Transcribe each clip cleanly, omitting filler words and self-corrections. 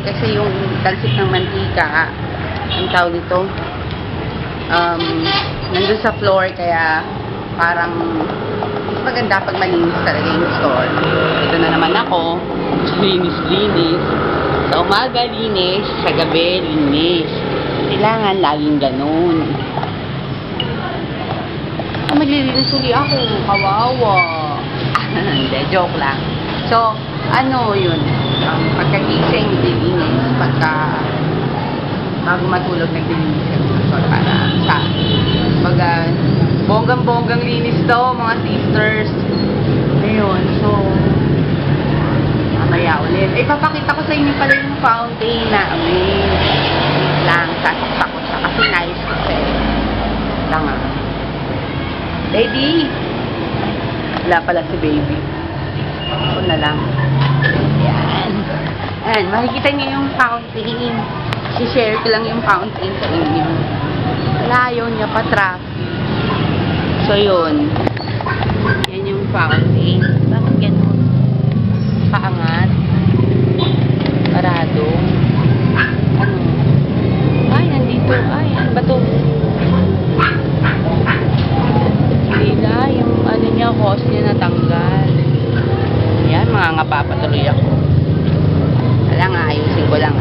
kasi yung talsik ng mantika, ang tawag dito, nandun sa floor, kaya parang mas maganda pag malinis talaga yung store. Ito na naman ako, linis-linis. Sa umaga, linis. Sa gabi, linis. Kailangan laging ganun. Maglilinis uli ako. Kawawa. Hindi, joke lang. So, ano yun? Pagkagising, linis. Bago matulog, naglilinis yung store para sa bonggang-bonggang linis to, mga sisters. Ayun, so mamaya ulit. Papakita ko sa inyo pala yung fountain namin. Lang, sasaksak ko siya kasi nice kasi. Lang baby! Wala pala si baby. Ako na lang. Ayan. Ayan, makikita niyo yung fountain. Si-share ko lang yung fountain sa inyo. Layo niya pa traffic. So, yun. Yan yung fountain. Bakit ganun? Kaangat. Parado. Ano? Ay, nandito. Ay, ano ba ito? Hindi na. Yung ano niya, hose niya natanggal. Yan, mga ngapapatuloy ako. Wala nga, ayusin ko lang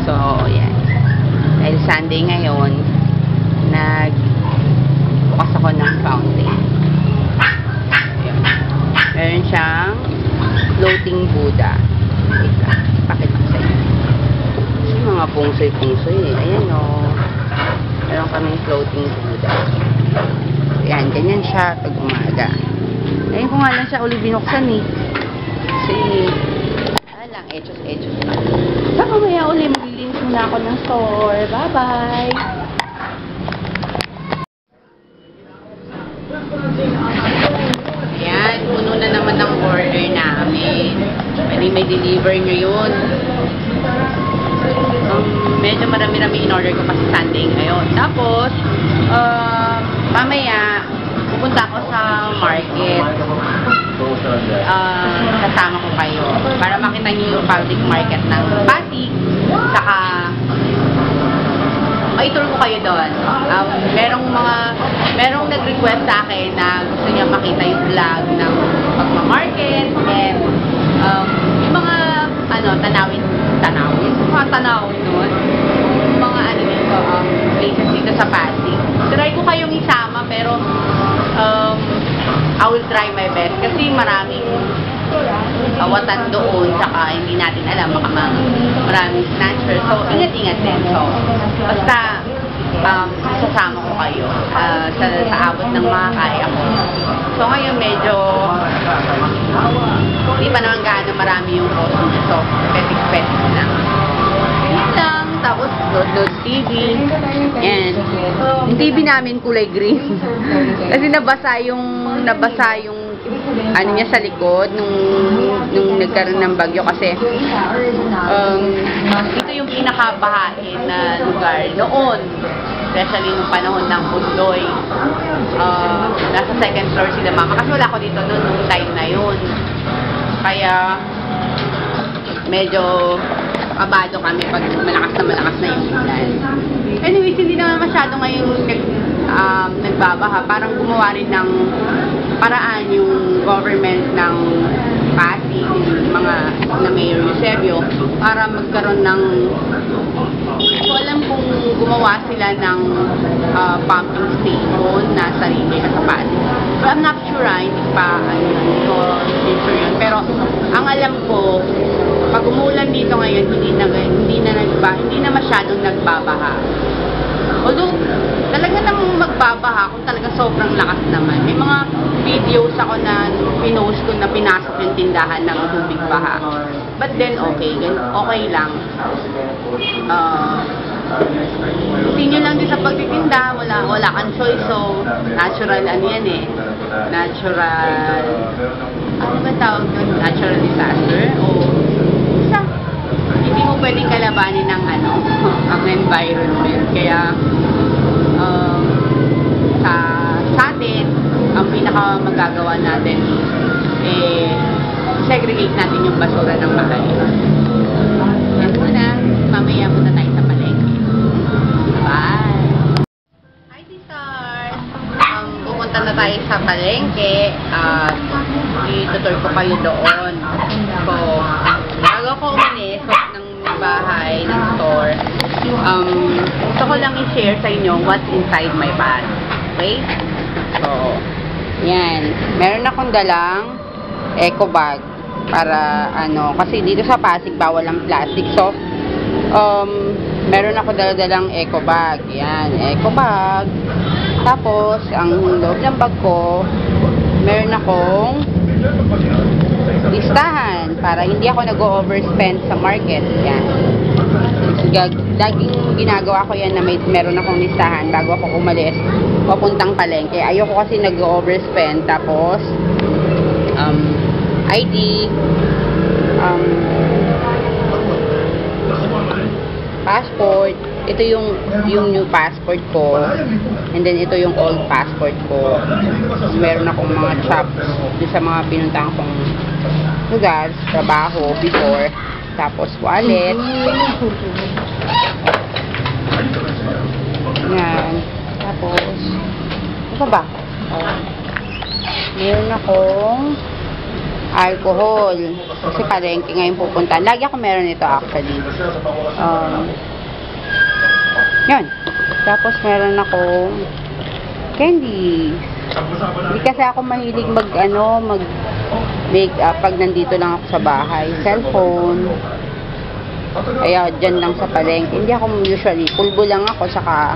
So, yan. Dahil Sunday ngayon, nagbukas ako ng fountain. Ayan. Meron siyang floating Buddha. Wait lang. Pakita ko sa inyo. Kasi mga pungsoy-pungsoy. Ayan o. Meron kaming floating Buddha. Ayan. Ganyan siya pag umaga. Ngayon ko nga lang siya uli binuksan eh. Kasi lang, etos-etos lang. So, mamaya uli, maglilinis muna ako ng store. Bye-bye! Ayan, puno na naman ang order namin. Pwede may deliver nyo yun. Medyo marami-rami in-order ko pa sa Sunday ngayon. Tapos, mamaya, pupunta ako sa market. Kasama ko kayo para makita nyo yung public market ng Pasig, saka tour ko kayo doon. Merong nag-request sa akin na gusto niya makita yung vlog ng pagmamarket and yung mga tanawin nun, mga dito, places dito sa Pasig. Try ko kayong isama pero I will try my best kasi maraming kawatan doon, saka hindi natin alam, baka maraming snatcher. So, ingat-ingat din. So, basta sasama ko kayo sa abot ng mga kaya ko. So, ngayon medyo hindi pa naman gaano marami yung costume. So, petik-petik lang. Yan lang. Tapos, load TV. And, yung TV namin kulay green. Kasi nabasa yung ano niya sa likod nung nagkaroon ng bagyo kasi ito yung pinakabahain na lugar noon, especially nung panahon ng Bundoy. Nasa second floor sila mama kasi wala ko dito nung time na yun, kaya medyo kabado kami pag malakas na yung ulan. Anyways, hindi naman masyado ngayon nagbabaha. Parang gumawa rin ng paraan yung government ng Pasig, mga na Mayor Eusebio, para magkaroon ng, so alam kung gumawa sila ng pumping station na sarili sa Pasig. But I'm not sure, hindi pa sure yun. Pero ang alam ko, pag umulan dito ngayon, hindi na masyadong nagbabaha. Although, talaga namang magbabaha kung sobrang lakas naman. May mga videos ako na pinost ko na pinasok yung tindahan ng tubig baha. But then, okay lang. Continue lang din sa pagtitinda, wala kang choice, so natural ano yan eh. Natural, ano ba tawag doon? Natural disaster? O isa, hindi mo pwedeng kalabanin ng ang environment. Kaya, sa atin, ang pinaka magagawa natin segregate natin yung basura ng bahay. Yan muna, mamaya muna tayo sa palengke. Bye! Hi, T-Stars! Pupunta na tayo sa palengke at itutur ko kayo doon. So, bago ako umalis ng bahay, ng store, gusto ko lang i-share sa inyo what's inside my bag. Okay? So, yan. Meron akong dalang eco bag para kasi dito sa Pasig bawal ang plastic. So, meron ako dalang eco bag. Yan, eco bag. Tapos, ang loob ng bag ko, meron akong listahan para hindi ako nag-overspend sa market. Yan. Laging ginagawa ko yan na meron akong listahan bago ako umalis papuntang palengke. Ayoko kasi nag-overspend. Tapos ID, passport. Ito yung new passport ko, and then ito yung old passport ko. Meron akong mga chops sa mga pinuntahan kong lugar, trabaho before. Tapos wallet. Yan. Tapos ano ba? Meron akong alcohol. Kasi palengke ngayon pupunta. Lagi ako meron ito actually. Yan. Tapos meron akong candy. Hindi kasi ako mahilig mag make-up pag nandito lang ako sa bahay. Cellphone. Kaya dyan lang sa palengke. Hindi ako usually. Pulbo lang ako, saka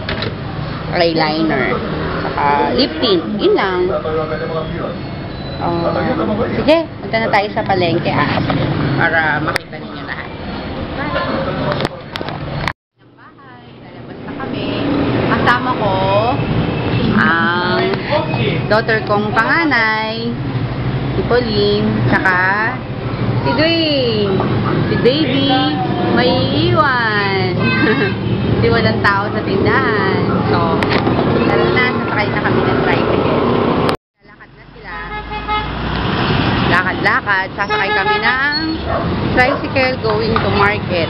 eyeliner. Saka lip tint. Yun lang. Sige, punta na tayo sa palengke para makita ninyo lahat. Ng bahay, lalabas na kami. Kasama ko ang daughter kong panganay, si Pauline, saka si Dwayne. Si Baby, may iwan. Hindi walang tao sa tindahan. So, tara na, sasakay na kami ng tricycle. Lakad-lakad, sasakay kami ng tricycle going to market.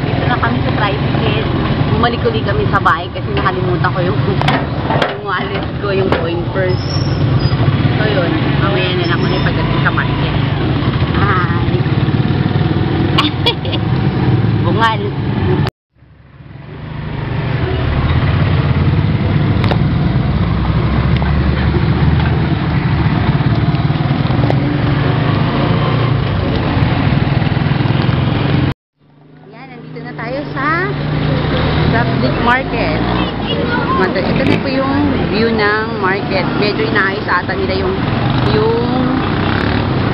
Dito na kami sa tricycle. Bumalik-uli kami sa bahay kasi nakalimutan ko yung wallet ko, yung coin purse. So yun, mamaya na lang ulit pagdating sa market. Ay! Bungal! Market. Ito na po yung view ng market. Medyo inaayos ata nila yung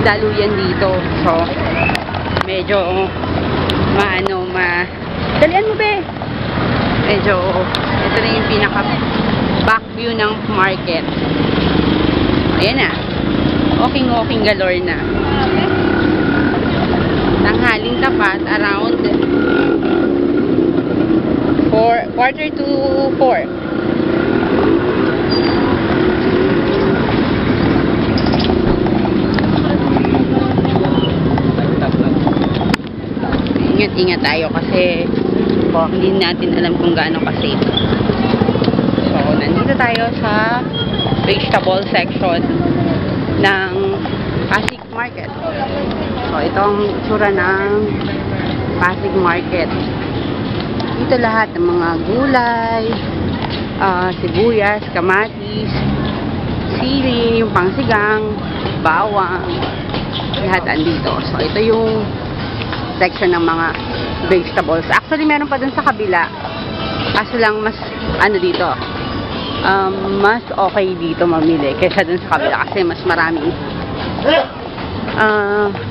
daluyan dito. So, medyo dalian mo be! Medyo, ito na yung pinaka back view ng market. Ayan na. Walking galore na. Tanghaling tapat around 3:45. Ingat tayo kasi hindi natin alam kung gaano ka-safe. So, nandito tayo sa vegetable section ng Pasig Market. So, ito ang itsura ng Pasig Market. Dito lahat ng mga gulay, sibuyas, kamatis, sili, yung pangsigang, bawang, lahat andito. So, ito yung section ng mga vegetables. Actually, meron pa dun sa kabila. Kaso lang mas, ano dito, mas okay dito mamili kaysa dun sa kabila kasi mas maraming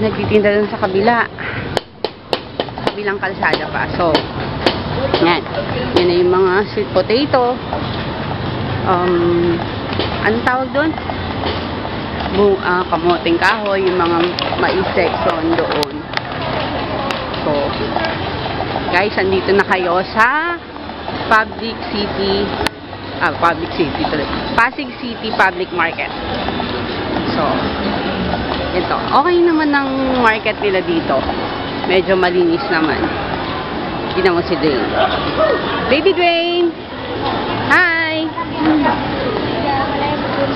nagtitinda dun sa kabila. Sa kabilang kalsada pa. So, yan. Yan na yung mga sweet potato. Anong tawag doon? Kamoting kahoy, yung mga mais section doon. So, guys, andito na kayo sa Pasig City Pasig City Public Market. So, ito. Okay naman ang market nila dito. Medyo malinis naman. Tignan mo si Dwayne. Baby Dwayne! Hi!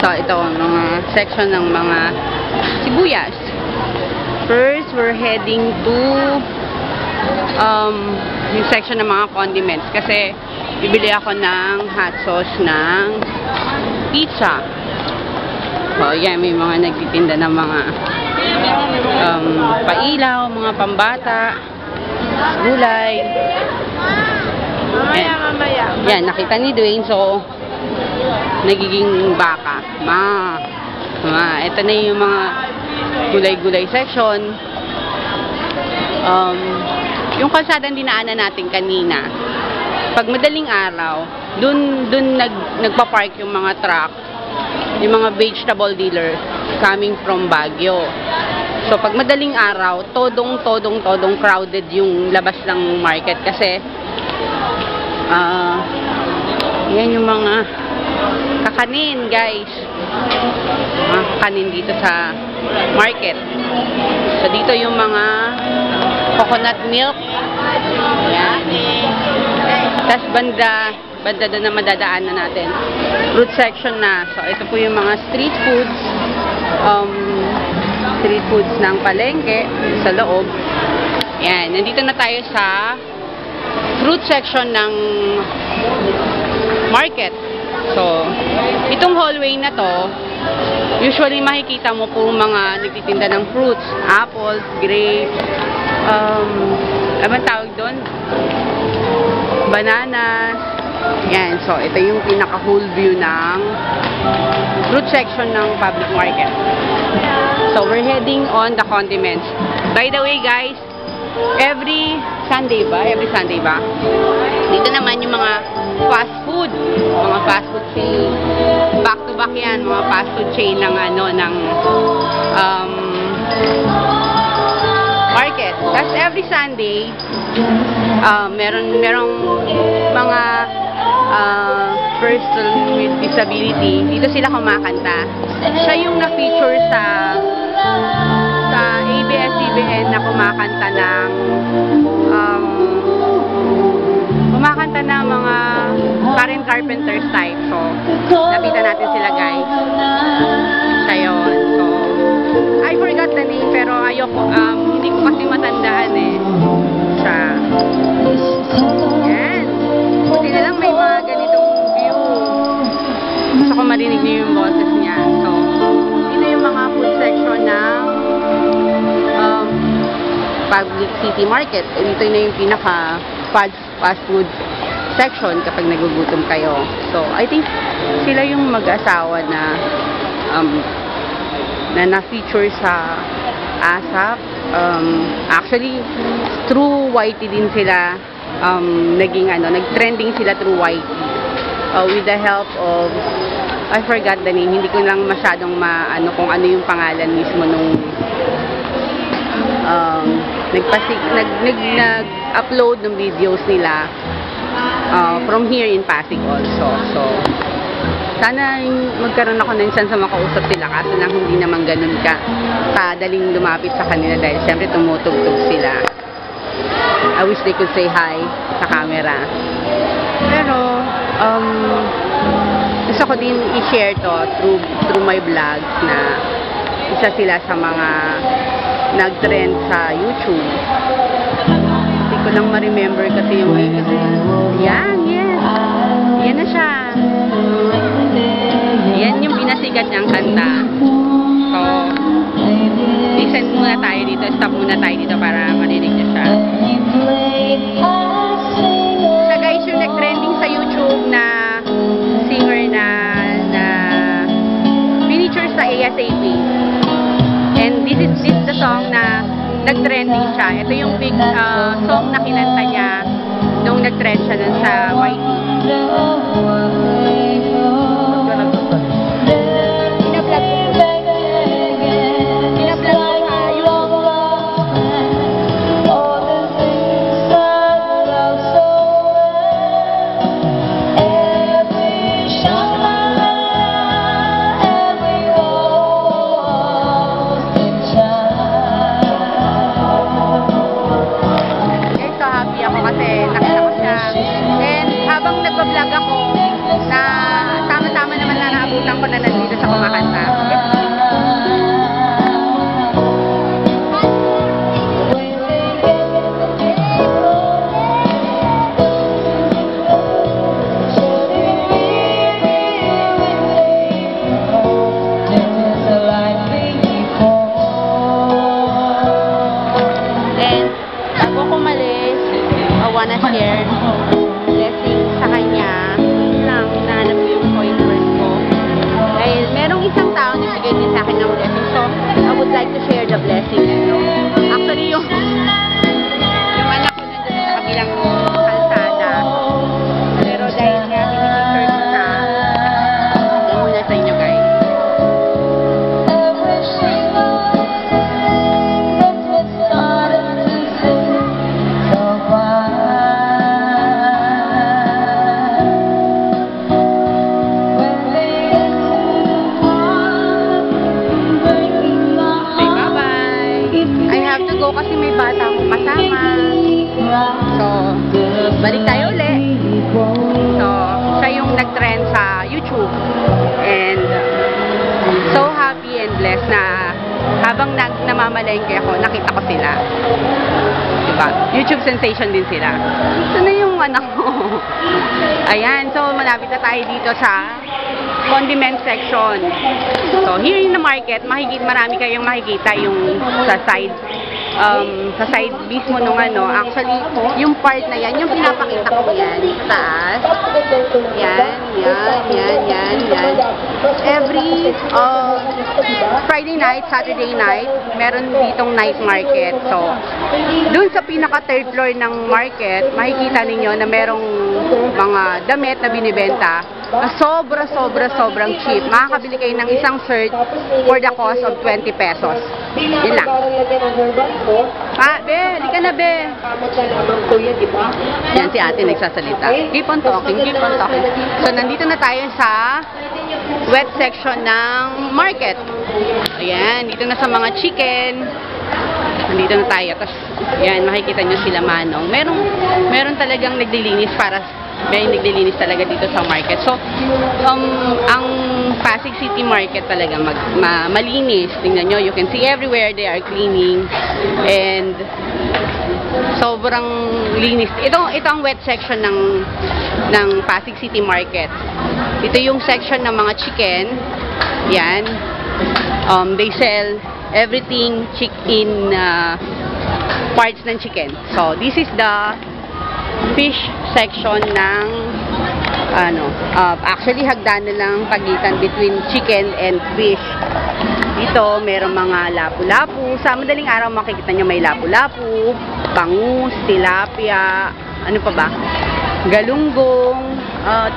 So, ito ang mga section ng mga sibuyas. First, we're heading to yung section ng mga condiments kasi bibili ako ng hot sauce ng pizza. So, yan, may mga nagtitinda ng mga pailaw, mga pambata, gulay. Yan, nakita ni Dwayne, so nagiging baka. Ito na yung mga gulay-gulay section. Yung kalsadang dinaanan natin kanina, pag madaling araw, dun nagpa-park yung mga truck, yung mga vegetable dealer coming from Baguio. So, pag madaling araw, todong crowded yung labas ng market kasi yan yung mga kakanin, guys. Mga kakanin dito sa market. So, dito yung mga coconut milk. Yan. Tapos banda doon na madadaanan natin. Fruit section na. So, ito po yung mga street foods. Street foods ng palengke sa loob. Yan. Nandito na tayo sa fruit section ng market. So, itong hallway na to, usually makikita mo po mga nagtitinda ng fruits. Apples, grapes, ano tawag doon? Bananas. Yan. So, ito yung pinaka-whole view ng fruit section ng public market. So, we're heading on the condiments. By the way, guys, every Sunday ba? Dito naman yung mga fast food. Mga fast food chain. Back to back yan. Mga fast food chain ng market. Tapos every Sunday, merong mga person with disability. Dito sila kumakanta. Siya yung na-feature sa ABS-CBN na kumakanta ng mga Karen Carpenters type. So, napitan natin sila, guys. Siya yun. So, I forgot the name, pero ayoko, hindi ko kasi matandaan eh. Siya. Yan. Buti na lang may mga ganitong view. Gusto ko marinig niyo yung boses niya. So, ito yung mga food section ng Public City Market. Ito na yung pinaka fast food section kapag nagugutom kayo. So, I think sila yung mag-asawa na na-feature sa ASAP. Actually, through YT din sila nag-trending sila through YT. With the help of, I forgot the name, hindi ko lang masyadong kung ano yung pangalan mismo nung nag-upload ng videos nila from here in Pasig also. So, sana magkaroon ako ng chance sa makausap sila kaso lang hindi naman ganun kadaling lumapit sa kanila dahil syempre tumutugtog sila. I wish they could say hi sa camera. Pero, gusto ko din i-share to through my vlogs na isa sila sa mga nag-trend sa YouTube. Hindi ko lang ma-remember kasi yung yan, yes. Yan na siya. Yan yung pinasikat niyang kanta. So, listen muna tayo dito. Stop muna tayo dito para marinig niyo siya. Sa guys, yung nag-trending this the song na nag-trending siya. Ito yung big song na kinanta niya nung nag-trend siya dun sa YT. Nagbablog ako na tama-tama naman na naabutan ko na nandito sa kumakanta. And bago ko umalis, I wanna share blessing sa kanya lang nahanap ko yung boyfriend ko dahil merong isang tao na bigay din sa akin ng blessing, so I would like to share the blessing. Actually yung anak ko nandun sa kabilang kalsada, pero dahil nga pinipicture ko siya, yan muna sa inyo guys. Kasi may bata akong kasama. So, balik tayo ulit. So, siya yung nag-trend sa YouTube. And, so happy and blessed na habang namamalengke ako, nakita ko sila. Diba? YouTube sensation din sila. Ito na yung anak ko. Ayan, so malapit na tayo dito sa condiment section. So, here in the market, marami kayong makikita yung sa side mismo nung actually, yung part na yan, yung pinapakita ko yan, sa taas. Yan. Every Friday night, Saturday night, meron ditong night market. So, dun sa pinaka third floor ng market, makikita ninyo na merong mga damit na binibenta na sobrang cheap. Makakabili kayo ng isang shirt for the cost of 20 pesos. Yun lang. Be, di ka na, be. Yan si ate nagsasalita. Keep on talking. So, nandito na tayo sa wet section ng market. Ayan, dito na sa mga chicken. Nandito na tayo. Tapos, yan, makikita nyo sila Manong. Meron talagang naglilinis may naglilinis talaga dito sa market. So, ang Pasig City Market talaga malinis. Tingnan nyo, you can see everywhere they are cleaning. And, sobrang linis. Ito ang wet section ng Pasig City Market. Ito yung section ng mga chicken. Yan. They sell everything chicken parts ng chicken. So, this is the fish section ng actually hagdan na lang pagitan between chicken and fish. Dito merong mga lapu-lapu. Sa madaling araw makikita nyo may lapu-lapu, bangus, tilapia, ano pa ba? Galunggong,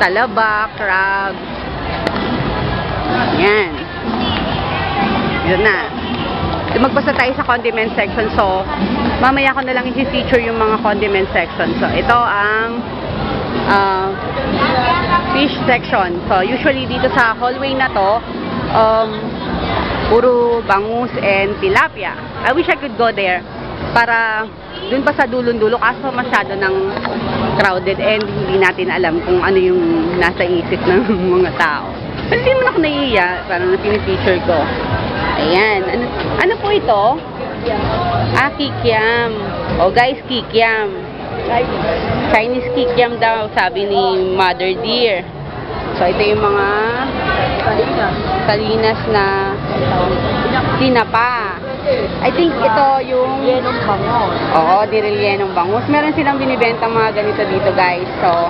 talaba, crab. Yan. Yun na. Magpasa tayo sa condiment section. So, mamaya ko na lang i-feature yung mga condiment section. So, ito ang fish section. So, usually dito sa hallway na to, puro bangus and tilapia. I wish I could go there para dun pa sa dulon-dulo kaso masyado ng crowded and hindi natin alam kung ano yung nasa isip ng mga tao. Pero hindi naman ako naiiya, parang na pinifeature ko. Ayan. Ano po ito? Kikiam. Oh guys, kikiam. Chinese kikiam daw, sabi ni Mother Dear. So, ito yung mga salinas na tinapa. I think ito yung yenong bangus. Oo, dirilyenong bangus. Meron silang binibenta mga ganito dito, guys. So,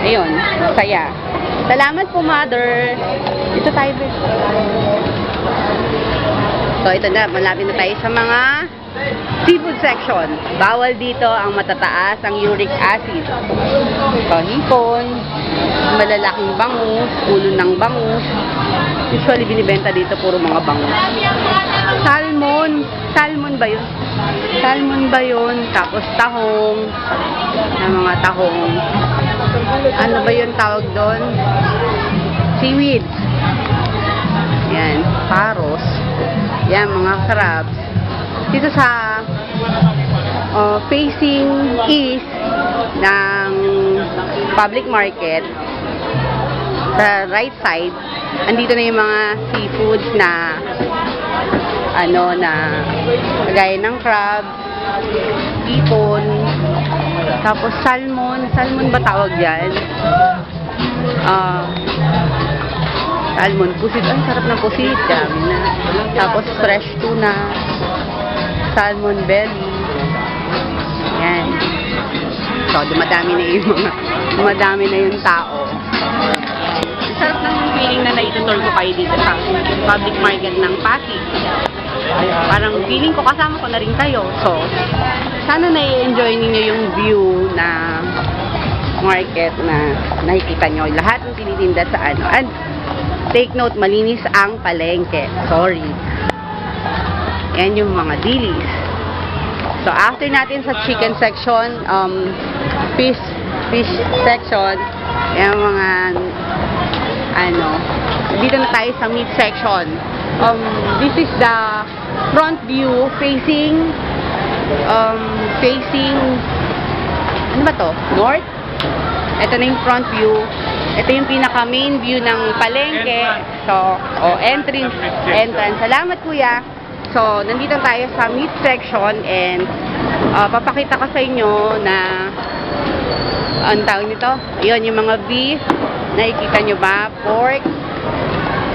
ayun, saya. Salamat po, Mother. Dito tayo, So, ito na, malapit na tayo sa mga seafood section. Bawal dito ang matataas, ang uric acid. So, hipon, malalaking bangus, ulo ng bangus. Usually, binibenta dito puro mga bangus. Salmon. Salmon ba yun? Salmon ba yun? Tapos tahong. Ang mga tahong. Ano ba yun tawag doon? Seaweed. Yan. Paros. Yan, mga crabs. Dito sa facing east ng public market, sa right side, andito na yung mga seafoods na kagaya ng crab, hipon, tapos salmon. Salmon ba tawag yan? Salmon, pusit. Ay, sarap ng pusit. Dami na. Tapos fresh tuna, salmon belly. Yan. So, dumadami na yung tao. Sarap ng feeling na naitutur ko kayo dito sa public market ng Pasig. Parang feeling ko kasama ko na rin kayo. So, sana na-enjoy ninyo yung view na market na nakikita nyo. Lahat ng tinitinda sa ano. And, take note, malinis ang palengke. Sorry. Yan yung mga dilis. So, after natin sa chicken section, fish section, yung mga dito na tayo sa meat section. This is the front view facing ano ba to? North? Ito na yung front view. Ito yung pinaka main view ng palengke. So, entrance. Salamat kuya. So, nandito tayo sa meat section and papakita ko sa inyo na ang tawag nito. Ayun, yung mga beef. Nakikita nyo ba? Pork.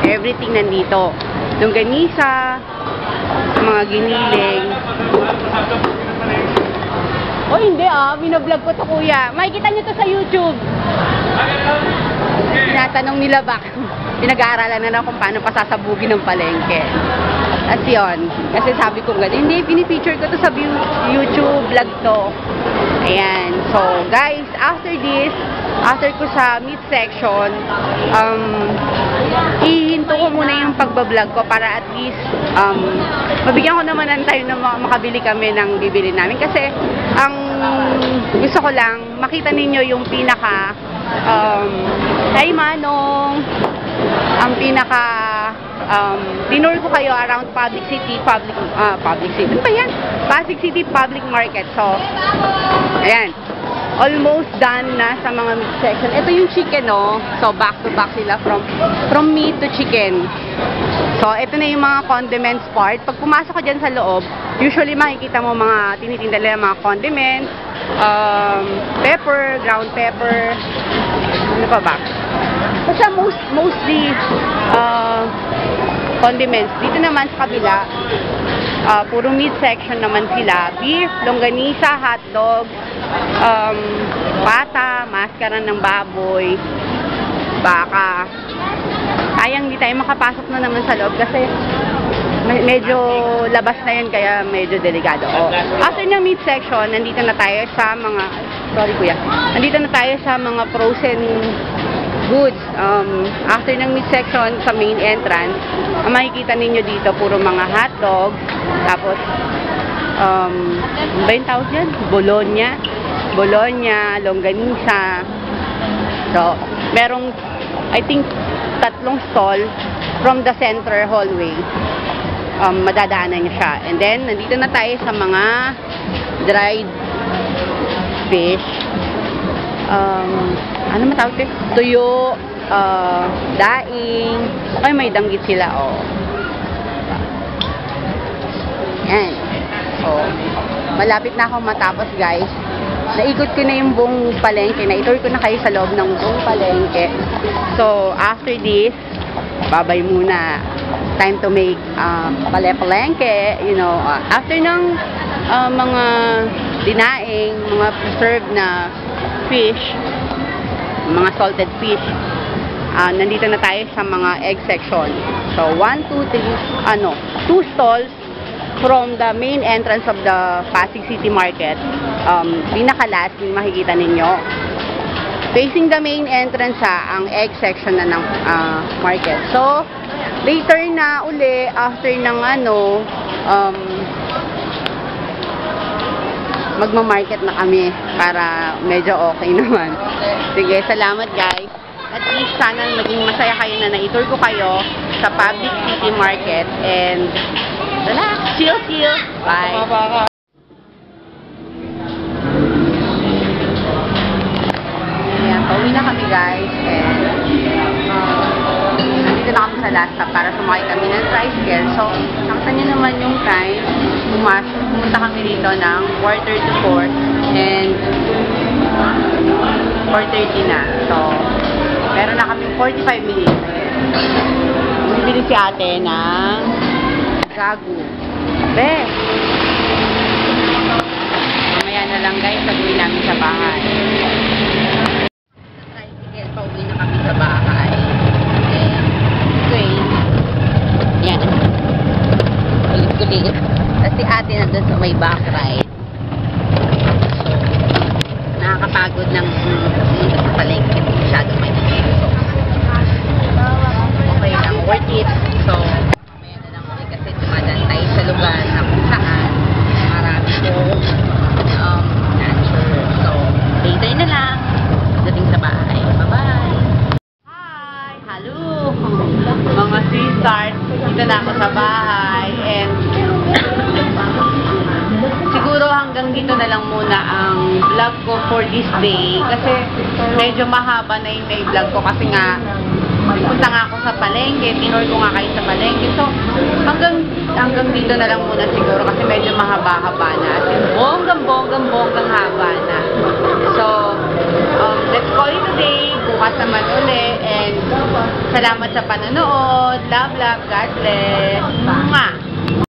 Everything nandito. Longganisa. Mga giniling. Oh, hindi binablog ko to kuya. Makikita nyo to sa YouTube. Tinatanong nila pinag-aaralan na kung paano pasasabugin ng palengke. At yun, kasi sabi ko gano'n, hindi, pinipicture ko to sa YouTube vlog to. Ayan. So, guys, after ko sa meat section, ihinto ko muna yung pagbablog ko para at least, mabigyan ko naman ng time na makabili kami ng bibili namin. Kasi, ang gusto ko lang, makita ninyo yung pinaka, kay Manong, ang pinaka, dinur ko kayo around Pasig City. Ano ba yan? Pasig City Public Market. So, ayan. Almost done na sa mga meat section. Ito yung chicken, no? So, back to back sila from meat to chicken. So, ito na yung mga condiments part. Pag pumasok ka dyan sa loob, usually makikita mo mga tinitinda nila mga condiments, pepper, ground pepper, ano pa ba? Basta mostly condiments. Dito naman sa kabila, puro meat section naman sila. Beef, longganisa, hotdog, pata, maskaran ng baboy, baka. Sayang di tayo makapasok na naman sa loob kasi medyo labas na yun kaya medyo delikado. After ng meat section, nandito na tayo sa mga frozen goods. After ng meat section sa main entrance, ang makikita ninyo dito puro mga hotdogs, tapos ano ba yung tawag yan? Bologna, longganisa. So, merong I think 3 stall from the center hallway. Madadaanan niya siya. And then, nandito na tayo sa mga dried fish. Ano matawag ito? Tuyo, daing. Ay, may danggit sila, Yan. So, malapit na akong matapos, guys. Naikot ko na yung buong palengke. Na-tour ko na kayo sa loob ng buong palengke. So, after this, babay muna. Time to make palengke. You know, after ng mga dinaing, mga preserved na fish, mga salted fish, nandito na tayo sa mga egg section. So, 1, 2, 3, 2 stalls from the main entrance of the Pasig City Market. Pinaka-last yung makikita ninyo. Facing the main entrance ang egg section na ng market. So, later na uli, after ng magma-market na kami para medyo okay naman. Sige, salamat guys. At least sana maging masaya kayo na na-tour ko kayo sa Public City Market and relax, chill. Bye. Ayan, pauwi na kami guys and nandito na kami sa last stop para sumakay kami ng tricycle. So, nakita niyo naman yung time. Pumunta kami rito ng 3:45 and 4:30 na. So, meron na kami 45 minutes. Bibili si ate ng gagu. Mamaya na lang guys, nag-uwi namin sa bahay. Tricycle, pauwi na kami sa bahay. Okay. Yan. Kulit-kulit. Tapos si ate nandun sa may back ride. So, nakakapagod ng pumunta sa palengke. Masyado mainit. So, okay lang. Worth it. So, mamaya na lang ulit kasi dumadaan tayo sa lugar na kung saan marami pong nature. So, later na lang. Dating sa bahay. Bye-bye! Hi! Hello! Mga sisters, dito na ako sa bahay and siguro hanggang dito na lang muna ang vlog ko for this day kasi medyo mahaba na yung vlog ko kasi nga punta nga ako sa palengke, tinor ko nga kayo sa palengke. So, hanggang dito na lang muna siguro kasi medyo mahaba-haba na. Bonggang haba na. So, let's call it a day. Bukas naman uli. And salamat sa panonood. Love. God bless. Mwah!